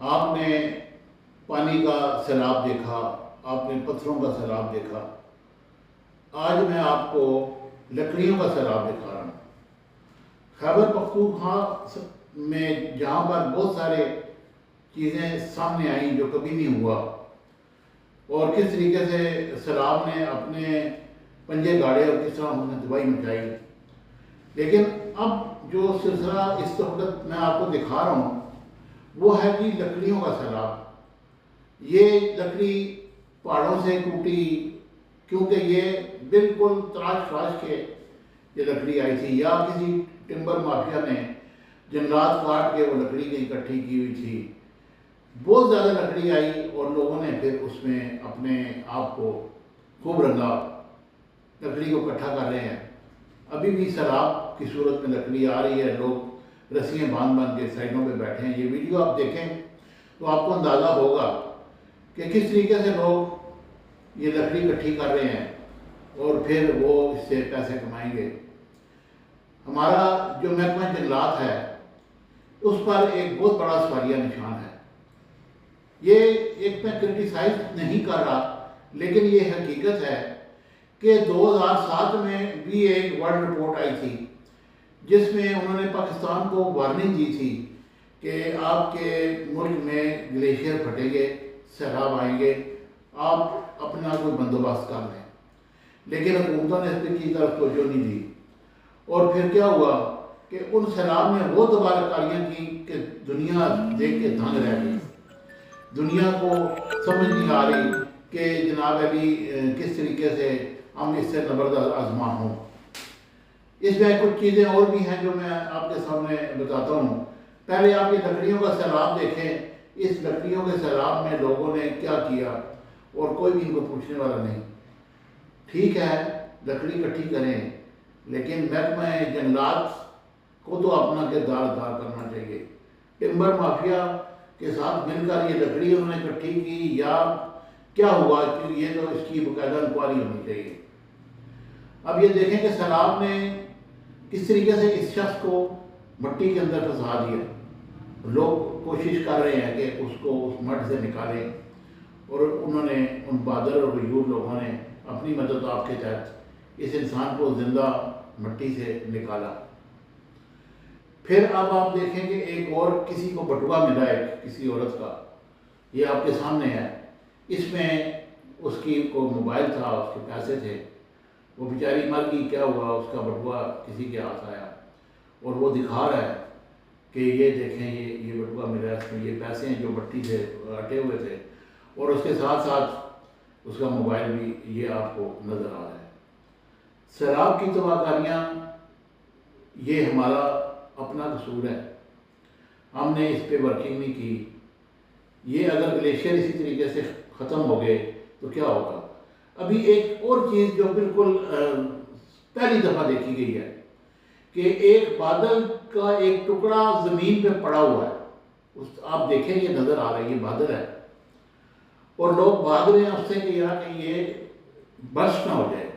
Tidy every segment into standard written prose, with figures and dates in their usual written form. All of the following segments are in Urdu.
آپ نے پانی کا سیلاب دیکھا، آپ نے پتھروں کا سیلاب دیکھا، آج میں آپ کو لکڑیوں کا سیلاب دکھا رہا ہوں۔ خیبر پختونخوا میں جہاں پر بہت سارے چیزیں سامنے آئیں جو کبھی نہیں ہوا، اور کس طریقے سے سیلاب نے اپنے پنجے گاڑے اور کس طرح انہوں نے تباہی مچائی۔ لیکن اب جو سلسلہ اس وقت میں آپ کو دکھا رہا ہوں وہ ہے کہ لکڑیوں کا سیلاب۔ یہ لکڑی پہاڑوں سے ٹوٹی، کیونکہ یہ بالکل تراش تراش کے یہ لکڑی آئی تھی، یا کسی ٹمبر مافیا نے جنگلات کاٹ کے وہ لکڑی کی اکٹھی کی ہوئی تھی۔ بہت زیادہ لکڑی آئی اور لوگوں نے پھر اس میں اپنے آپ کو خوب رنگا، لکڑی کو اکٹھا کر رہے ہیں۔ ابھی بھی سیلاب کی صورت میں لکڑی آ رہی ہے، لوگ رسیاں باندھ باندھ کے سائڈوں پہ بیٹھے ہیں۔ یہ ویڈیو آپ دیکھیں تو آپ کو اندازہ ہوگا کہ کس طریقے سے لوگ یہ لکڑی اکٹھی کر رہے ہیں اور پھر وہ اس سے پیسے کمائیں گے۔ ہمارا جو محکمہ جنگلات ہے اس پر ایک بہت بڑا سوالیہ نشان ہے۔ یہ ایک میں کرٹیسائز نہیں کر رہا، لیکن یہ حقیقت ہے کہ 2007 میں بھی ایک ورلڈ رپورٹ آئی تھی جس میں انہوں نے پاکستان کو وارننگ دی تھی کہ آپ کے ملک میں گلیشیئر پھٹیں گے، سیلاب آئیں گے، آپ اپنا کوئی بندوبست کر لیں۔ لیکن حکومتوں نے اس کی طرف توجہ نہیں دی، اور پھر کیا ہوا کہ ان سیلاب نے وہ تباہ کاریاں کی کہ دنیا دیکھ کے دنگ رہ گئی۔ دنیا کو سمجھ نہیں آ رہی کہ جناب علی کس طریقے سے ہم اس سے نبرد آزما ہوں۔ اس میں کچھ چیزیں اور بھی ہیں جو میں آپ کے سامنے بتاتا ہوں۔ پہلے آپ یہ لکڑیوں کا سیلاب دیکھیں۔ اس لکڑیوں کے سیلاب میں لوگوں نے کیا کیا اور کوئی بھی ان کو پوچھنے والا نہیں۔ ٹھیک ہے لکڑی اکٹھی کریں، لیکن محکمہ جنگلات کو تو اپنا کردار ادا کرنا چاہیے۔ ٹمبر مافیا کے ساتھ مل کر یہ لکڑی انہوں نے اکٹھی کی یا کیا ہوا، کہ یہ تو اس کی باقاعدہ انکوائری ہونی چاہیے۔ اب یہ دیکھیں کہ سیلاب نے کس طریقے سے اس شخص کو مٹی کے اندر پھنسا دیا۔ لوگ کوشش کر رہے ہیں کہ اس کو اس مٹ سے نکالیں، اور انہوں نے ان بہادر اور غیور لوگوں نے اپنی مدد آپ کے تحت اس انسان کو زندہ مٹی سے نکالا۔ پھر اب آپ دیکھیں کہ ایک اور کسی کو بٹوا ملا ہے کسی عورت کا، یہ آپ کے سامنے ہے۔ اس میں اس کی کوئی موبائل تھا، اس کے پیسے تھے، وہ بیچاری مر گئی، کیا ہوا، اس کا بٹوا کسی کے ہاتھ آیا اور وہ دکھا رہا ہے کہ یہ دیکھیں یہ بٹوا ملا ہے، اس میں یہ پیسے ہیں جو مٹی سے ہٹے ہوئے تھے، اور اس کے ساتھ ساتھ اس کا موبائل بھی یہ آپ کو نظر آ رہا ہے۔ سیلاب کی تباہ کاریاں یہ ہمارا اپنا قصور ہے، ہم نے اس پہ ورکنگ نہیں کی۔ یہ اگر گلیشیئر اسی طریقے سے ختم ہو گئے تو کیا ہوگا۔ ابھی ایک اور چیز جو بالکل پہلی دفعہ دیکھی گئی ہے کہ ایک بادل کا ایک ٹکڑا زمین پہ پڑا ہوا ہے، آپ دیکھیں یہ نظر آ رہا ہے، یہ بادل ہے، اور لوگ بھاگ رہے ہیں اس سے کہ یار کہ یہ برسٹ نہ ہو جائے،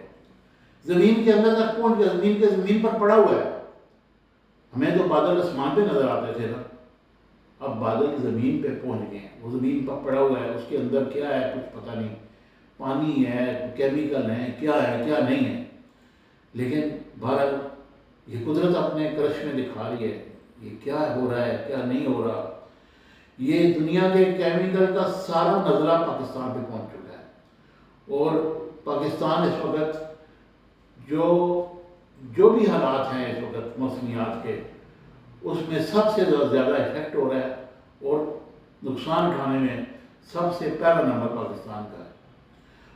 زمین کے اندر تک پہنچ گیا، زمین پر پڑا ہوا ہے۔ ہمیں تو بادل آسمان پہ نظر آتے تھے نا، اب بادل زمین پہ پہنچ گئے ہیں، وہ زمین پر پڑا ہوا ہے، اس کے اندر کیا ہے کچھ پتہ نہیں، پانی ہے، کیمیکل ہیں، کیا ہے کیا نہیں ہے، لیکن بہرحال یہ قدرت اپنے کرش میں دکھا رہی ہے یہ کیا ہو رہا ہے کیا نہیں ہو رہا۔ یہ دنیا کے کیمیکل کا سارا نظرہ پاکستان پہ پہنچ چکا ہے، اور پاکستان اس وقت جو بھی حالات ہیں اس وقت موسمیات کے، اس میں سب سے زیادہ افیکٹ ہو رہا ہے، اور نقصان اٹھانے میں سب سے پہلا نمبر پاکستان کا ہے۔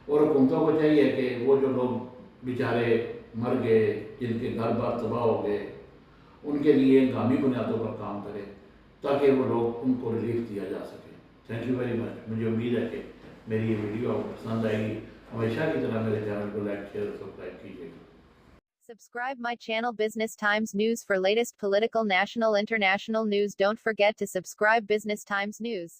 اور حکومتوں کو چاہیے کہ وہ جو لوگ بیچارے مر گئے، جن کے گھر بار تباہ ہو گئے، ان کے لیے گامی بنیادوں پر کام کرے تاکہ وہ لوگ ان کو ریلیف دیا جا سکے۔ Thank you very much. مجھے امید ہے کہ میری یہ ویڈیو آپ کو پسند آئے گی۔ ہمیشہ کی طرح میرے چینل کو لائک شیئر اور سبسکرائب کیجیے گا۔ Subscribe my channel Business Times News for latest political, national, international news. Don't forget to subscribe Business Times News.